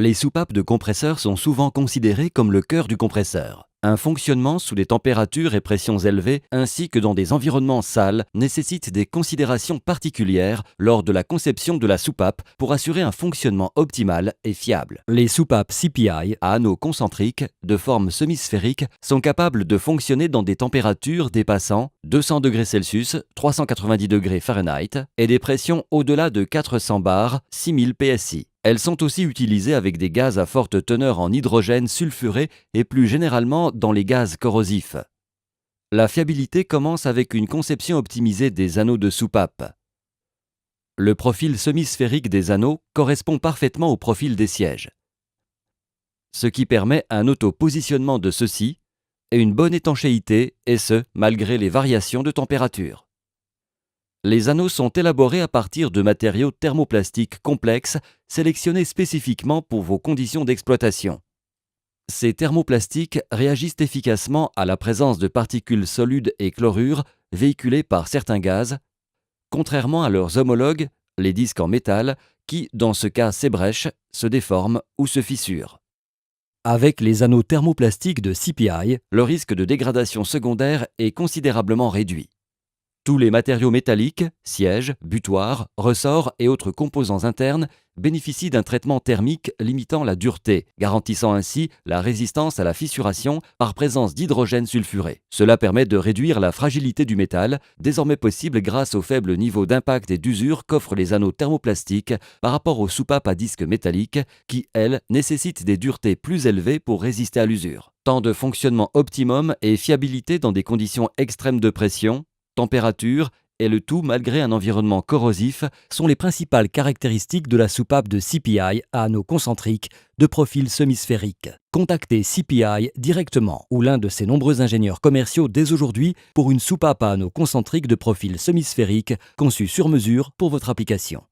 Les soupapes de compresseurs sont souvent considérées comme le cœur du compresseur. Un fonctionnement sous des températures et pressions élevées ainsi que dans des environnements sales nécessite des considérations particulières lors de la conception de la soupape pour assurer un fonctionnement optimal et fiable. Les soupapes CPI à anneaux concentriques de forme semi-sphérique sont capables de fonctionner dans des températures dépassant 200 degrés Celsius, 390 degrés Fahrenheit et des pressions au-delà de 400 bars, 6000 PSI. Elles sont aussi utilisées avec des gaz à forte teneur en hydrogène sulfuré et plus généralement dans les gaz corrosifs. La fiabilité commence avec une conception optimisée des anneaux de soupape. Le profil semi-sphérique des anneaux correspond parfaitement au profil des sièges, ce qui permet un auto-positionnement de ceux-ci et une bonne étanchéité, et ce, malgré les variations de température. Les anneaux sont élaborés à partir de matériaux thermoplastiques complexes sélectionnés spécifiquement pour vos conditions d'exploitation. Ces thermoplastiques réagissent efficacement à la présence de particules solides et chlorures véhiculées par certains gaz, contrairement à leurs homologues, les disques en métal, qui, dans ce cas, s'ébrèchent, se déforment ou se fissurent. Avec les anneaux thermoplastiques de CPI, le risque de dégradation secondaire est considérablement réduit. Tous les matériaux métalliques, sièges, butoirs, ressorts et autres composants internes bénéficient d'un traitement thermique limitant la dureté, garantissant ainsi la résistance à la fissuration par présence d'hydrogène sulfuré. Cela permet de réduire la fragilité du métal, désormais possible grâce au faible niveau d'impact et d'usure qu'offrent les anneaux thermoplastiques par rapport aux soupapes à disque métallique qui, elles, nécessitent des duretés plus élevées pour résister à l'usure. Temps de fonctionnement optimum et fiabilité dans des conditions extrêmes de pression, température et le tout malgré un environnement corrosif sont les principales caractéristiques de la soupape de CPI à anneaux concentriques de profil semi-sphérique. Contactez CPI directement ou l'un de ses nombreux ingénieurs commerciaux dès aujourd'hui pour une soupape à anneaux concentriques de profil semi-sphérique conçue sur mesure pour votre application.